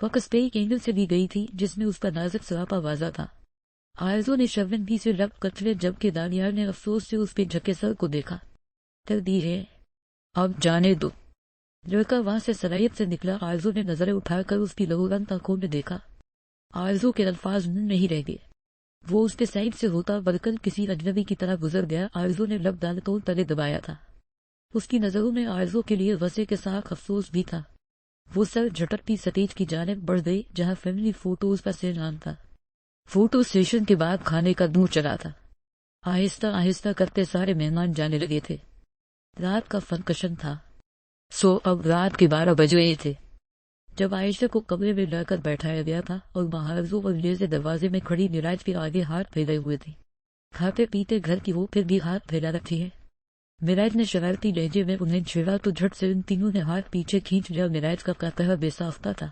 وہ کسپئی اینگل سے دی گئی تھی جس میں اس کا نازک سراپا واضح تھا۔ آرزو نے شرمندگی سے لب کچلے جبکہ دانیال نے افسوس سے اس پہ جھکے سر کو دیکھا۔ کر دی ہے، اب جانے دو۔ لڑکا وہاں سے صلاحیت سے نکلا۔ آرزو نے نظریں اٹھا کر اس کی لہورند آنکھوں میں دیکھا۔ آرزو کے الفاظ نہیں رہ گئے۔ وہ اس کے سائڈ سے ہوتا برکل کسی اجنبی کی طرح گزر گیا۔ آرزو نے لب دانتوں تلے دبایا تھا۔ اس کی نظروں میں آرزو کے لیے غصے کے ساتھ افسوس بھی تھا۔ وہ سر جھٹکتی سٹیج کی جانب بڑھ گئی جہاں فیملی فوٹوز کا سیلان تھا۔ فوٹو سیشن کے بعد کھانے کا دور چلا تھا۔ آہستہ آہستہ کرتے سارے مہمان جانے لگے تھے۔ رات کا فنکشن تھا۔ اب رات کے 12 بج گئے تھے جب عائشہ کو کمرے میں لا کر بیٹھایا گیا تھا اور مہارزو اور لیزے دروازے میں کھڑی نراج کے آگے ہاتھ پھیلے ہوئے تھے۔ کھاتے پیتے گھر کی وہ پھر بھی ہاتھ پھیلا رکھی ہے۔ مراج نے شرارتی لہجے میں انہیں چھیڑا تو جھٹ سے ان تینوں نے ہاتھ پیچھے کھینچ لیا۔ مراج کا قہقہہ بے ساختہ تھا۔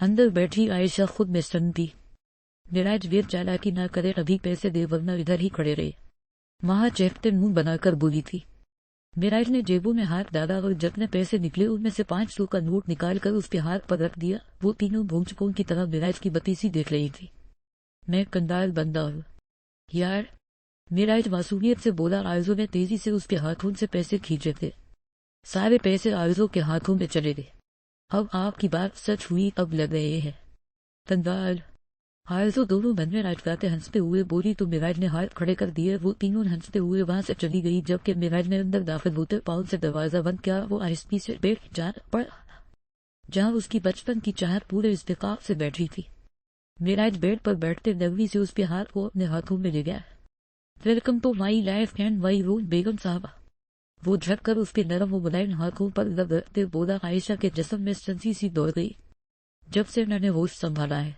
اندر بیٹھی عائشہ خود میں سنتی۔ مراج ویر چالاکی نہ کرے، ابھی پیسے دے ورنہ ادھر ہی کھڑے رہے۔ ماں چہتے منہ بنا کر بولی تھی۔ مراج نے جیبوں میں ہاتھ ڈالا اور جتنے پیسے نکلے ان میں سے 500 کا نوٹ نکال کر اس کے ہاتھ پر رکھ دیا۔ وہ تینوں بھونچکوں کی طرح مراج کی بتیسی دیکھ رہی تھی۔ میں کنڈال بندہ ہوں یار، مراج معصومیت سے بولا۔ آرزو نے تیزی سے اس کے ہاتھوں سے پیسے کھینچے تھے۔ سارے پیسے آرزو کے ہاتھوں میں چلے گئے۔ اب آپ کی بات سچ ہوئی، اب لگ رہے ہیں کنڈال۔ آرزو دونوں من میں راجگاتے ہنستے ہوئے بولی تو مراج نے ہاتھ کھڑے کر دیے۔ وہ تینوں ہنستے ہوئے وہاں سے چلی گئی جبکہ مراج نے اندر داخل ہوتے پاؤں سے دروازہ بند کیا۔ وہ آہستگی سے بیٹھ جہاں اس کی بچپن کی چاہت پورے استحقاق سے بیٹھی تھی۔ مراج بیڈ پر بیٹھتے نرمی سے اس کے ہاتھ کو اپنے ہاتھوں میں لے گیا۔ Welcome to my life and my role بیگم صاحبہ۔ وہ جھک کر اس کے نرم و ملائم ہاتھوں پر لب رکھتے بولا۔ عائشہ کے جسم میں سنسی سی دوڑ گئی۔ جب سے میں نے ہوش سنبھالا ہے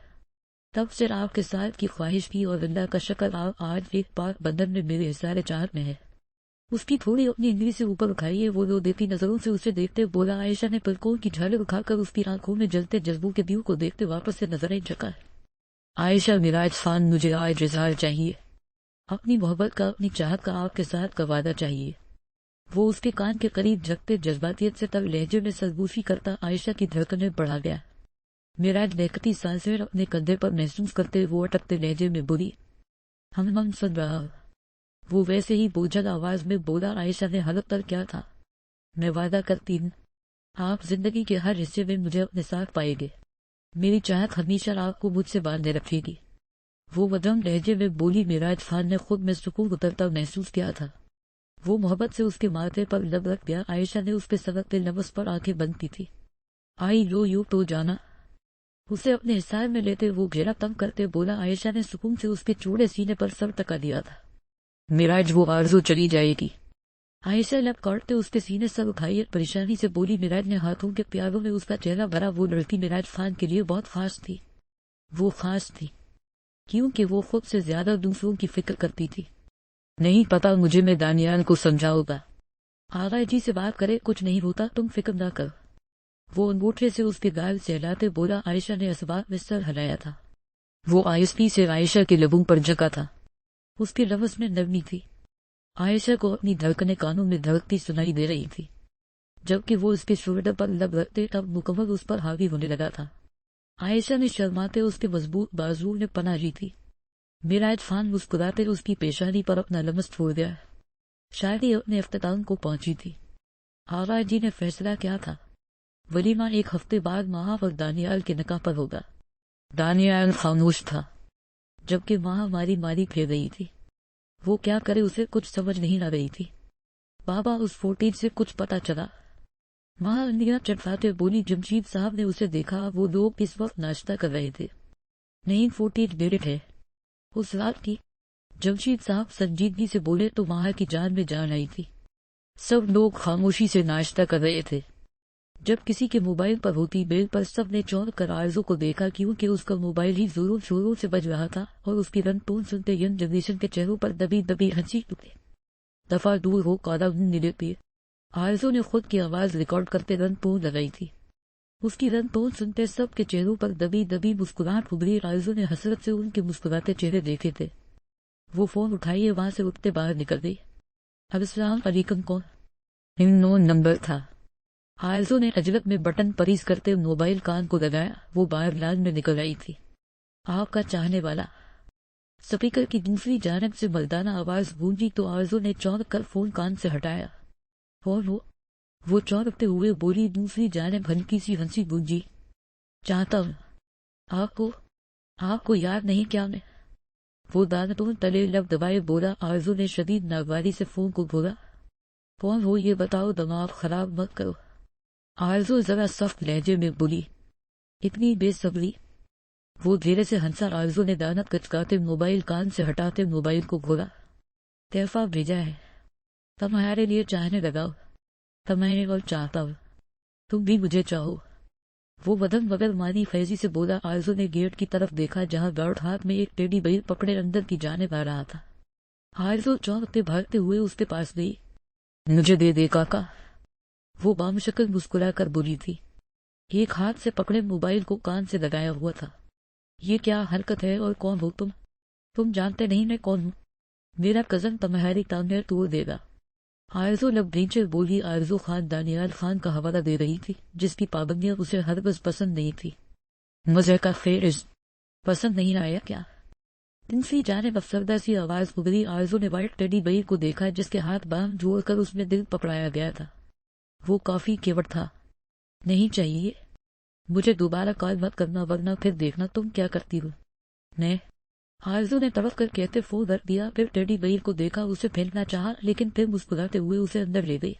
تب سے آپ کے ساتھ کی خواہش کی اور اللہ کا شکر آپ آج ایک پاک بندن میں میرے اظہار چاہت میں ہے۔ اس کی تھوڑی اپنی انگلی سے اوپر اٹھائیے۔ وہ دو دیتی نظروں سے اسے دیکھتے بولا۔ عائشہ نے پلکوں کی جھالک اٹھا کر اس کی آنکھوں میں جلتے جذبوں کے دیو کو دیکھتے واپس سے نظریں جھکا۔ عائشہ مراج خان، مجھے آج اظہار چاہیے، اپنی محبت کا، اپنی چاہت کا، آپ کے ساتھ کا وعدہ چاہیے۔ وہ اس کے کان کے قریب جھکتے جذباتیت سے تب لہجے میں سرگوشی کرتا۔ عائشہ کی دھڑکنیں بڑھا گیا۔ مراج لہکتی سانسیں اپنے کندھے پر محسوس کرتے وہ اٹکتے لہجے میں بولی، ہم سن رہا۔ وہ ویسے ہی بوجھل آواز میں بولا۔ عائشہ نے حلق کر کیا تھا، میں وعدہ کرتی ہوں آپ زندگی کے ہر حصے میں مجھے اپنے ساتھ پائیں گے۔ میری چاہت ہمیشہ آپ کو مجھ سے باندھے رکھے گی۔ وہ ودم لہجے میں بولی۔ مراج خان نے خود میں سکون اترتا محسوس کیا تھا۔ وہ محبت سے اس کے ماتھے پر لب رکھ گیا۔ عائشہ نے اس کے سبقتے لبس پر آنکھیں بند کی تھی۔ آئی لو یو تو جانا، اسے اپنے حصار میں لیتے وہ گھیرا تنگ کرتے بولا۔ عائشہ نے سکون سے اس کے چوڑے سینے پر سر ٹکا دیا تھا۔ مراج وہ آرزو چلی جائے گی۔ عائشہ لب کاٹتے اس کے سینے سر اٹھائی پریشانی سے بولی۔ مراج نے ہاتھوں کے پیاروں میں اس کا چہرہ بھرا۔ وہ لڑکی مراج خان کے لیے بہت خاص تھی۔ وہ خاص تھی کیونکہ وہ خود سے زیادہ دوسروں کی فکر کرتی تھی۔ نہیں پتا مجھے، میں دانیال کو سمجھاؤں گا۔ آغا جی سے بات کرے، کچھ نہیں ہوتا، تم فکر نہ کر۔ وہ انگوٹھے سے اس کے گال سہلاتے بولا۔ عائشہ نے اسباب میں سر ہلایا تھا۔ وہ آہستگی سے عائشہ کے لبوں پر جھکا تھا۔ اس کے لفظ میں نرمی تھی۔ عائشہ کو اپنی دھڑکنیں کانوں میں دھڑکتی سنائی دے رہی تھی جبکہ وہ اس کے شولڈر پر لب رکھتے اب مکمل اس پر حاوی ہونے لگا تھا۔ عائشہ نے شرماتے اس کے مضبوط بازو نے پناہ لی تھی۔ مراج خان مسکراتے اس کی پیشانی پر اپنا لمس چھوڑ دیا۔ شادی اپنے اختتام کو پہنچی تھی۔ آغا جی نے فیصلہ کیا تھا، ولیمہ 1 ہفتے بعد ماہ اور دانیال کے نکاح پر ہوگا۔ دانیال خاموش تھا جبکہ ماہ ہماری ماری پھیر رہی تھی۔ وہ کیا کرے، اسے کچھ سمجھ نہیں آ رہی تھی۔ بابا اس فوٹیج سے کچھ پتا چلا؟ ماہ انڈیا چٹکاتے بولی۔ جمشید صاحب نے اسے دیکھا، وہ لوگ اس وقت ناشتہ کر رہے تھے۔ نہیں، فوٹیج ڈیلیٹ ہے اس رات کی۔ جمشید صاحب سنجیدگی سے بولے تو ماہ کی جان میں جان آئی تھی۔ سب لوگ خاموشی سے ناشتہ کر رہے تھے۔ جب کسی کے موبائل پر ہوتی بیل پر سب نے چونک کر آرزو کو دیکھا کیونکہ اس کا موبائل ہی زوروں شوروں سے بج رہا تھا اور اس کی رنگ ٹون سنتے ینگ جنریشن کے چہروں پر دبی دبی ہنسی دفعہ دور ہو کالا نلتی۔ آرزو نے خود کی آواز ریکارڈ کرتے رنگ ٹون لگائی تھی۔ اس کی رنگ ٹون سنتے سب کے چہروں پر دبی دبی مسکراہٹ ابھری۔ آرزو نے حسرت سے ان کے مسکراتے چہرے دیکھے تھے۔ وہ فون اٹھائیے وہاں سے اٹھتے باہر نکل گئی۔ اب السلام علیکم کون؟ نو نمبر تھا۔ آرزو نے عجلت میں بٹن پریس کرتے موبائل کان کو لگایا. وہ باہر لان میں نکل آئی تھی. آپ کا چاہنے والا. سپیکر کی دوسری جانب سے مردانہ آواز گونجی تو آرزو نے چونک کر فون کان سے ہٹایا. فون ہو؟ وہ چونکتے ہوئے بولی. دوسری جانب ہلکی سی ہنسی گونجی. چاہتا ہوں. آپ کو یاد نہیں کیا میں؟ وہ دانتوں تلے لب دبائے بولا. آرزو نے شدید ناگواری سے فون کو بولا. کون ہو یہ بتاؤ، دماغ خراب مت کرو. آرزو ذرا سخت لہجے میں بولی. اتنی بے صبری؟ وہ دھیرے سے ہنسا. آرزو نے دانت کچکاتے موبائل کان سے ہٹاتے موبائل کو کھولا. تحفہ بھیجا ہے، تمہارے لیے چاہنے لگاؤ. تمہیں اور چاہتا ہوں، تم بھی مجھے چاہو. وہ بدن بغیر مانی خیزی سے بولا. آرزو نے گیٹ کی طرف دیکھا جہاں گارڈ ہاتھ میں ایک ٹیڈی بیئر پکڑے اندر کی جانب آ رہا تھا. آرزو چونکتے بھاگتے ہوئے اس کے پاس گئی. مجھے دے دے کاکا. وہ بامشکل مسکرا کر بولی تھی. ایک ہاتھ سے پکڑے موبائل کو کان سے لگایا ہوا تھا. یہ کیا حرکت ہے اور کون ہو تم؟ تم جانتے نہیں میں کون ہوں؟ میرا کزن تمہاری ٹانگیں توڑ دے گا. آرزو لب نیچے بولی. آرزو خان دانیال خان کا حوالہ دے رہی تھی جس کی پابندیاں اسے ہرگز پسند نہیں تھی. مزے کا فیرز پسند نہیں آیا کیا؟ تیسری جانب افسردہ سی آواز ابھری. آرزو نے وائٹ ٹیڈی بیئر کو دیکھا جس کے ہاتھ باہم جوڑ کر اس میں دل پکڑایا گیا تھا. وہ کافی کیوٹ تھا. نہیں چاہیے، مجھے دوبارہ کال مت کرنا ورنہ پھر دیکھنا تم کیا کرتی ہو. میں؟ آرزو نے تڑپ کر کہتے فون رکھ دیا. پھر ٹیڈی بیئر کو دیکھا. اسے پھینکنا چاہا لیکن پھر مسکراتے ہوئے اسے اندر لے گئی.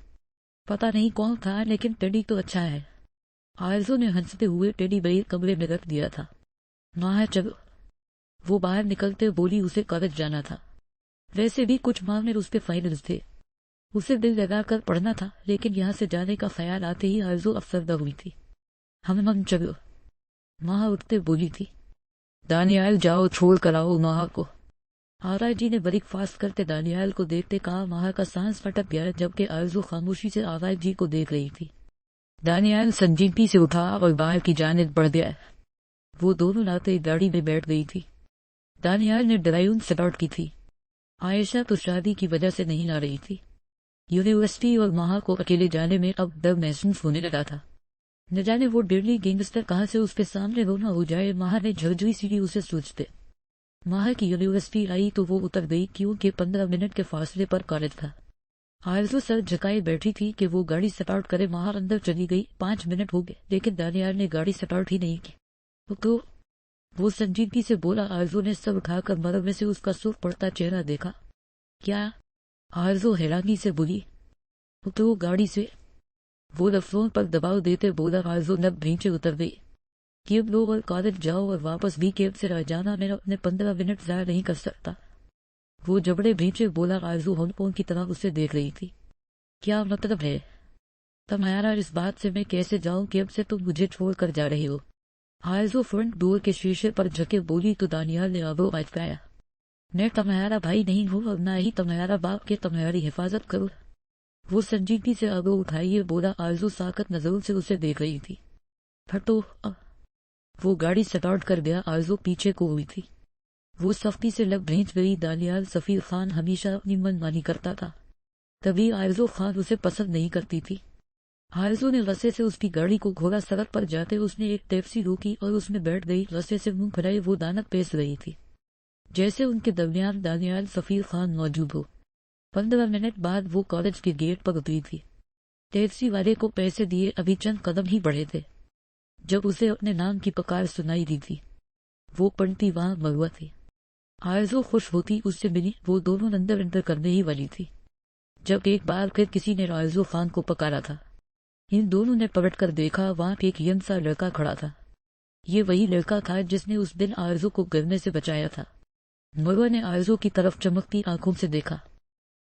پتہ نہیں کون تھا لیکن ٹیڈی تو اچھا ہے. آرزو نے ہنستے ہوئے ٹیڈی بیئر کمرے میں رکھ دیا تھا. نہ چلو. وہ باہر نکلتے بولی. اسے کالج جانا تھا. ویسے بھی کچھ ماہ میں اس کے فائنلز تھے. اسے دل لگا کر پڑھنا تھا لیکن یہاں سے جانے کا خیال آتے ہی آرزو افسردہ ہوئی تھی. ہم چلو. ماں اٹھتے بولی تھی. دانیال جاؤ چھوڑ کر آؤ ماہ کو. آرا جی نے بریک فاسٹ کرتے دانیال کو دیکھتے کہا. ماہ کا سانس پھٹک گیا جبکہ آرزو خاموشی سے آرا جی کو دیکھ رہی تھی. دانیال سنجیدگی سے اٹھا اور باہر کی جانب بڑھ گیا. وہ دونوں ناتے گاڑی میں بیٹھ گئی تھی. دانیال نے ڈرائیون سٹارٹ کی تھی. عائشہ تو شادی کی وجہ سے نہیں آ رہی تھی. یونیورسٹی اور ماہ کو اکیلے جانے میں اب ڈر محسوس ہونے لگا تھا. نہ جانے وہ ڈیڈلی گینگسٹر کہاں سے اس کے سامنے رونا ہو جائے. ماہ نے جھرجھری سی اسے سوچتے. ماہ کی یونیورسٹی آئی تو وہ اتر گئی کیونکہ 15 منٹ کے فاصلے پر کالج تھا. آرزو سر جھکائے بیٹھی تھی کہ وہ گاڑی سٹارٹ کرے. ماہ اندر چلی گئی. 5 منٹ ہو گئے لیکن دانیال نے گاڑی سٹارٹ ہی نہیں کی. تو وہ سنجیدگی سے بولا. آرزو نے سر اٹھا کر مرد میں سے اس کا سرخ پڑتا چہرہ دیکھا. کیا؟ آرزو حیرانی سے بولی. تو گاڑی سے. وہ لفظوں پر دباؤ دیتے بولا. آرزو نب نیچے اتر گئی. کیب لو اور کالج جاؤ اور واپس بھی کیب سے رہ جانا. میں اپنے 15 منٹ ضائع نہیں کر سکتا. وہ جبڑے بھیچے بولا. آرزو ہونپوں کی طرح اسے دیکھ رہی تھی. کیا مطلب ہے تمہارا اس بات سے میں کیسے جاؤں کیب سے تم مجھے چھوڑ کر جا رہی ہو؟ آرزو فرنٹ ڈور کے شیشے پر جھکے بولی. تو دانیال نے آبرو اچکایا. میں تمہارا بھائی نہیں ہوں اور نہ ہی تمہارا باپ کہ تمہاری حفاظت کروں. وہ سنجیدگی سے آبرو اٹھائیے بولا. آرزو ساکت نظروں سے اسے دیکھ رہی تھی. پھٹو. وہ گاڑی سٹارٹ کر گیا. آرزو پیچھے کو ہوئی تھی. وہ سختی سے لب بھینچ گئی. دانیال سفیر خان ہمیشہ اپنی من مانی کرتا تھا. تبھی آرزو خان اسے پسند نہیں کرتی تھی. آرزو نے غصے سے اس کی گاڑی کو گھوڑا. سڑک پر جاتے اس نے ایک ٹیکسی روکی اور اس میں بیٹھ گئی. غصے سے منہ پھلائے وہ دانت پیس رہی تھی جیسے ان کے درمیان دانیال سفیر خان موجود ہو. 15 منٹ بعد وہ کالج کے گیٹ پر اتری تھی. ٹیکسی والے کو پیسے دیے ابھی چند قدم ہی بڑھے تھے جب اسے اپنے نام کی پکار سنائی دی تھی. وہ پڑھتی وہاں مروہ تھی. آرزو خوش ہوتی اس سے ملی. وہ دونوں اندر انٹر کرنے ہی والی تھی جب ایک بار پھر کسی نے آرزو خان کو پکارا تھا. ان دونوں نے پلٹ کر دیکھا. وہاں ایک ینگ سا لڑکا کھڑا تھا. یہ وہی لڑکا تھا جس نے اس دن آرزو کو گرنے سے بچایا تھا. مروہ نے آرزو کی طرف چمکتی آنکھوں سے دیکھا.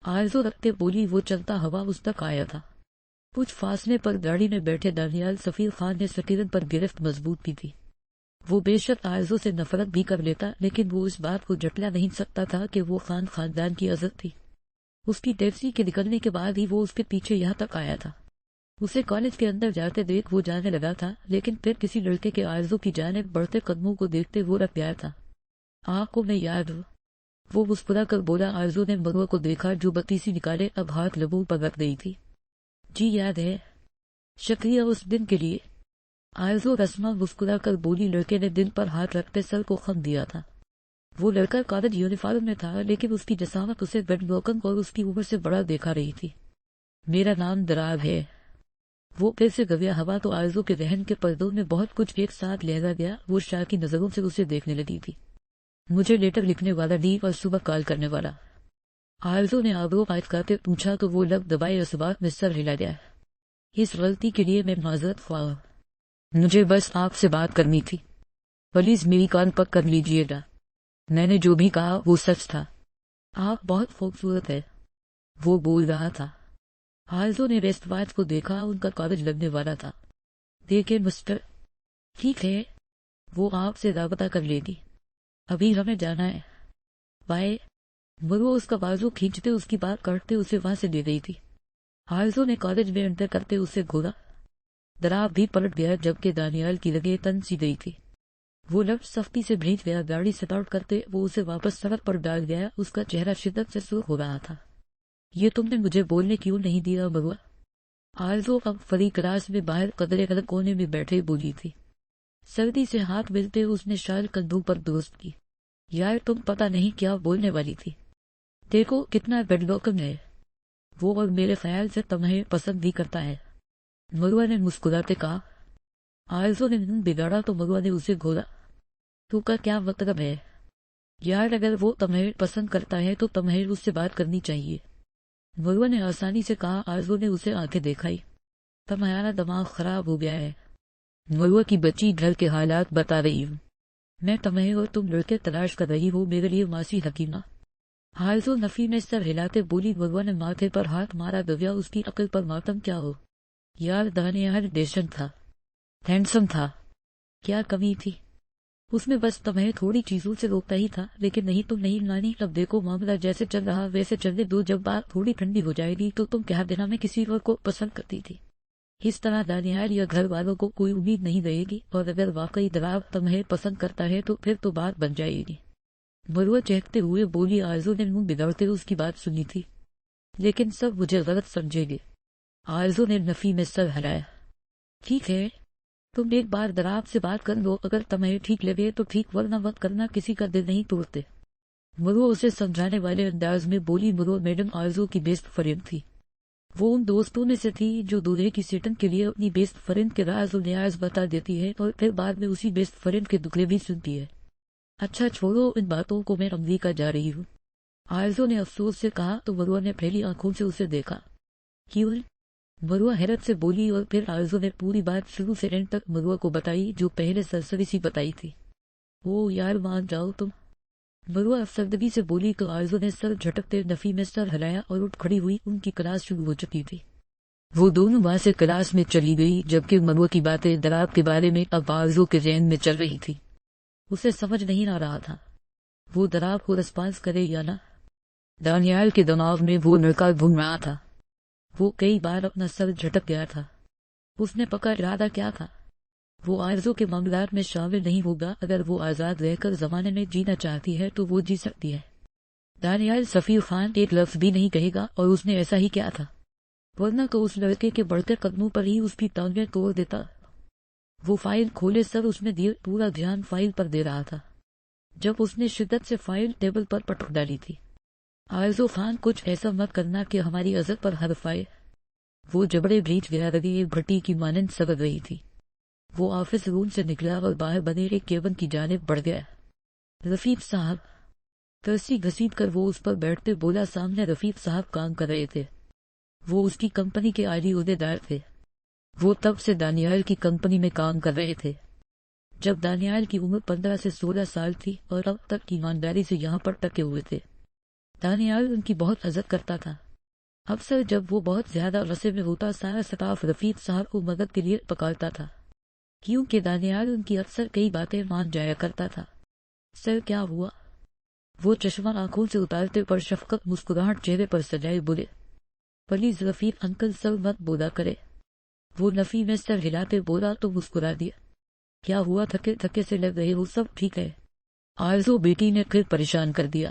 آرزو رکھتے بولی. وہ چلتا ہوا اس تک آیا تھا. کچھ فاصلے پر گاڑی میں بیٹھے دانیال سفیر خان نے سٹیرن پر گرفت مضبوط کی تھی. وہ بے شک آرزو سے نفرت بھی کر لیتا لیکن وہ اس بات کو جھٹلا نہیں سکتا تھا کہ وہ خان خاندان کی عزت تھی. اس کی ٹیکسی کے نکلنے کے بعد ہی وہ اس کے پیچھے یہاں تک آیا تھا. اسے کالج کے اندر جاتے دیکھ وہ جانے لگا تھا لیکن پھر کسی لڑکے کے آرزو کی جانب بڑھتے قدموں کو دیکھتے وہ رک گیا تھا. آپ کو میں یاد ہوں؟ وہ مسکرا کر بولا. آرزو نے مروہ کو دیکھا جو بتیسی نکالے اب ہاتھ لبوں پر رکھ گئی تھی. جی یاد ہے. شکریہ اس دن کے لیے، آرزو رسما مسکرا کر بولی۔ لڑکے نے دل پر ہاتھ رکھتے سر کو خم دیا تھا۔ وہ لڑکا کالج یونیفارم میں تھا، لیکن اس کی جسامت اسے بیڈ بروکن اور اس کی عمر سے بڑا دیکھا رہی تھی۔ میرا نام دراب ہے، وہ پھر سے گویا۔ ہوا تو آرزو کے ذہن کے پردوں میں بہت کچھ ایک ساتھ لہرا گیا۔ وہ شاہ کی نظروں سے اسے دیکھنے لگی تھی۔ مجھے لیٹر لکھنے والا نہیں اور صبح کال کرنے والا، آرزو نے آبرو قائد کرتے پوچھا تو وہ لب دبائے اس بات میں سر ہلا گیا۔ اس غلطی کے لیے میں معذرت خواہ ہوں، مجھے بس آپ سے بات کرنی تھی، پلیز میری کان پک کر لیجیے گا۔ میں نے جو بھی کہا وہ سچ تھا۔ آپ بہت خوبصورت ہے، وہ بول رہا تھا۔ آرزو نے ریسٹ واچ کو دیکھا، ان کا کالج لگنے والا تھا۔ دیکھیں مسٹر، ٹھیک ہے، وہ آپ سے رابطہ کر لے گی، ابھی ہمیں جانا ہے، بائے۔ وہ اس کا بازو کھینچتے اس کی بات کرتے اسے وہاں سے لے گئی تھی۔ آرزو نے کالج میں انٹر کرتے اسے گھورا۔ دراب بھی پلٹ گیا، جبکہ دانیال کی لگے تن سی گئی تھی۔ وہ لفظ سختی سے بھیج گیا۔ گاڑی سٹارٹ کرتے وہ اسے واپس سڑک پر ڈال گیا۔ اس کا چہرہ شدت سے سرخ ہو رہا تھا۔ یہ تم نے مجھے بولنے کیوں نہیں دیا مروہ؟ آرزو اب فری کلاس میں باہر قدرے الگ کونے میں بیٹھے بولی تھی۔ سردی سے ہاتھ ملتے اس نے شال کندھوں پر درست کی۔ یار تم پتہ نہیں کیا بولنے والی تھی، دیکھو کتنا بیڈ بروکن ہے وہ، اور میرے خیال سے تمہیں پسند بھی کرتا ہے، مروہ نے مسکراتے کہا۔ آرزو نے منہ بگاڑا تو مروہ نے اسے گھورا۔ تو کا کیا مطلب ہے؟ یار اگر وہ تمہیں پسند کرتا ہے تو تمہیں اس سے بات کرنی چاہیے، مروہ نے آسانی سے کہا۔ آرزو نے اسے آنکھیں دکھائی۔ تمہارا دماغ خراب ہو گیا ہے، مروہ کی بچی گھر کے حالات بتا رہی ہوں، میں تمہیں اور تم لڑکے تلاش کر رہی ہو میرے لیے ماسی حکیمہ۔ آرزو نفی میں سر ہلاتے بولی۔ مروہ نے ماتھے پر ہاتھ مارا۔ گویا اس کی عقل پر ماتم کیا ہو۔ یار دانیال ڈیشن تھا، ہینڈسم تھا، کیا کمی تھی اس میں؟ بس تمہیں تھوڑی چیزوں سے روکتا ہی تھا، لیکن نہیں تم نہیں نانی۔ اب دیکھو معاملہ جیسے چل رہا ویسے چلنے دو، جب بات تھوڑی ٹھنڈی ہو جائے گی تو تم کہہ دینا میں کسی اور کو پسند کرتی تھی۔ اس طرح دانیال یا گھر والوں کو کوئی امید نہیں رہے گی، اور اگر واقعی دراب تمہیں پسند کرتا ہے تو پھر تو بات بن جائے گی، مروہ چہکتے ہوئے بولی۔ آرزو نے منہ بگاڑتے اس کی بات سنی تھی، لیکن سب مجھے غلط سمجھے گے، آرزو نے نفی میں سر ہلایا۔ ٹھیک ہے، تم ایک بار دراب سے بات کر لو، اگر تمہیں ٹھیک لگے تو ٹھیک، ورنہ وقت کرنا کسی کا دل نہیں توڑتے، مروہ اسے سمجھانے والے انداز میں بولی۔ مروہ میڈم آرزو کی بیسٹ فرینڈ تھی۔ وہ ان دوستوں میں سے تھی جو دولہے کی سیٹن کے لیے اپنی بیسٹ فرینڈ کے راز و نیاز بتا دیتی ہے اور پھر بعد میں اسی بیسٹ فرینڈ کے دکھلے بھی سنتی ہے۔ اچھا چھوڑو ان باتوں کو، میں امریکہ جا رہی ہوں، آرزو نے افسوس سے کہا تو مروہ نے پھیلی آنکھوں سے اسے دیکھا۔ کیوں؟ مروہ حیرت سے بولی، اور پھر آرزو نے پوری بات شروع سے اینڈ تک مروہ کو بتائی جو پہلے سرسری سی بتائی تھی۔ او یار مان جاؤ تم، مروہ افسردگی سے بولی تو آرزو نے سر جھٹکتے نفی میں سر ہلایا اور اٹھ کھڑی ہوئی۔ ان کی کلاس شروع ہو چکی تھی۔ وہ دونوں وہاں سے کلاس میں چلی گئی، جبکہ مروہ کی باتیں دراب کے بارے میں اب آرزو کے ذہن میں چل رہی تھی۔ اسے سمجھ نہیں آ رہا تھا وہ دراب کو رسپانس کرے یا نہ۔ دانیال کے دماغ میں وہ لڑکا گھوم رہا تھا۔ وہ کئی بار اپنا سر جھٹک گیا تھا۔ اس نے پکا ارادہ کیا تھا؟ وہ آرزو کے معاملات میں شامل نہیں ہوگا۔ اگر وہ آزاد رہ کر زمانے میں جینا چاہتی ہے تو وہ جی سکتی ہے۔ دانیال سفیر خان ایک لفظ بھی نہیں کہے گا، اور اس نے ایسا ہی کیا تھا، ورنہ تو اس لڑکے کے بڑھتے قدموں پر ہی اس کی ٹانگیں توڑ دیتا۔ وہ فائل کھولے سر اس میں دیے، پورا دھیان فائل پر دے رہا تھا جب اس نے شدت سے فائل ٹیبل پر پٹک ڈالی تھی۔ آرزو خان کچھ ایسا مت کرنا کہ ہماری عزت پر حرف آئے۔ وہ جبڑے بریچ گیا رگی ایک بھٹی کی مانند سبد رہی تھی۔ وہ آفس روم سے نکلا اور باہر بنے ایک کیبن کی جانب بڑھ گیا۔ رفیق صاحب، کرسی گھسیٹ کر وہ اس پر بیٹھتے بولا۔ سامنے رفیق صاحب کام کر رہے تھے۔ وہ اس کی کمپنی کے عالی عہدیدار تھے۔ وہ تب سے دانیال کی کمپنی میں کام کر رہے تھے جب دانیال کی عمر 15 سے 16 سال تھی، اور اب تک ایمانداری سے یہاں پر ٹکے ہوئے تھے۔ دانیال ان کی بہت عزت کرتا تھا۔ اکثر جب وہ بہت زیادہ غصے میں ہوتا، سارا سٹاف رفیق صاحب کو مدد کے لیے پکارتا تھا، کیونکہ دانیال ان کی اکثر کئی باتیں مان جایا کرتا تھا۔ سر کیا ہوا؟ وہ چشمہ آنکھوں سے اتارتے پر شفقت مسکراہٹ چہرے پر سجائے بولے۔ پلیز رفیق انکل سر مت بولا کرے۔ وہ نفی میں سر ہلاتے بولا تو مسکرا دیا۔ کیا ہوا؟ تھکے تھکے سے لگ رہے ہو، سب ٹھیک ہے؟ آرزو بیٹی نے پھر پریشان کر دیا۔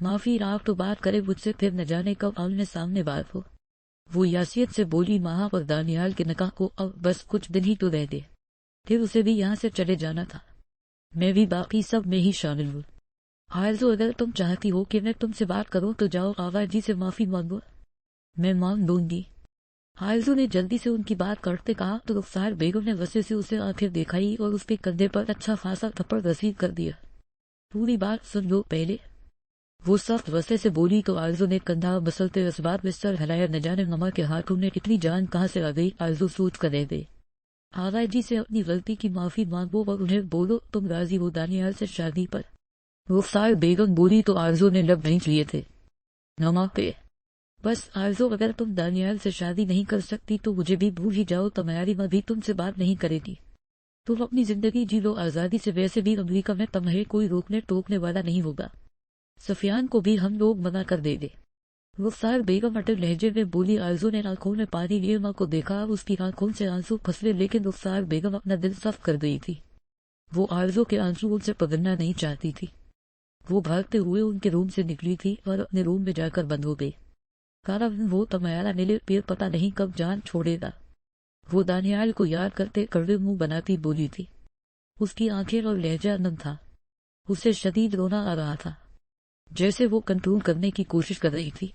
معافی آپ تو بات کرے مجھ سے، پھر نہ جانے کب آمنے سامنے بات ہو۔ وہ یاسیت سے بولی، ماہا اور دانیال کے نکاح کو اب بس کچھ دن ہی تو رہ دے، پھر اسے بھی یہاں سے چلے جانا تھا۔ میں بھی باقی سب میں ہی شامل ہوں۔ آرزو اگر تم چاہتی ہو کہ میں تم سے بات کروں تو جاؤ آغا جی سے معافی مانگو۔ میں مانگ لوں گی۔ آرزو نے جلدی سے ان کی بات کرتے کہا تو رخسار بیگم نے غصے سے اسے آنکھیں دکھائی اور اس کے کندھے پر اچھا خاصا تھپڑ رسید کر دیا۔ پوری بات سن لو پہلے، وہ سخت غصے سے بولی تو آرزو نے کندھا مسلتے اس بات میں سر ہلایا۔ نہ جانے مما کے ہاتھوں میں اتنی جان کہاں سے آ گئی، آرزو سوچ کر رہ گئی۔ آغا جی سے اپنی غلطی کی معافی مانگو اور انہیں بولو تم راضی ہو دانیال سے شادی پر۔ رخسار بیگم بولی تو آرزو نے لب نہیں لیے تھے۔ نما پہ بس آرزو، اگر تم دانیال سے شادی نہیں کر سکتی تو مجھے بھی بھول ہی جاؤ، تمہاری ماں بھی تم سے بات نہیں کرے گی، تم اپنی زندگی جی لو آزادی سے۔ ویسے بھی امریکہ میں تمہیں کوئی روکنے ٹوکنے والا نہیں ہوگا، سفیان کو بھی ہم لوگ منع کر دیں گے۔ رخسار بیگم اٹل لہجے میں بولی۔ آرزو نے آنکھوں میں پانی لیے ماں کو دیکھا، اس کی آنکھوں سے آنسو پھسلے، لیکن رخسار بیگم اپنا دل صاف کر گئی تھی، وہ آرزو کے آنسو ان سے پگھلنا نہیں چاہتی تھی۔ وہ بھاگتے ہوئے ان کے روم سے نکلی تھی اور اپنے روم میں جا کر بند ہو گئی۔ کارا وہ تمہارا ملے پیر پتہ نہیں کب جان چھوڑے گا، وہ دانیال کو یاد کرتے کڑوے منہ بناتی بولی تھی۔ اس کی آنکھیں اور لہجہ نم تھا، اسے شدید رونا آ رہا تھا، جیسے وہ کنٹرول کرنے کی کوشش کر رہی تھی۔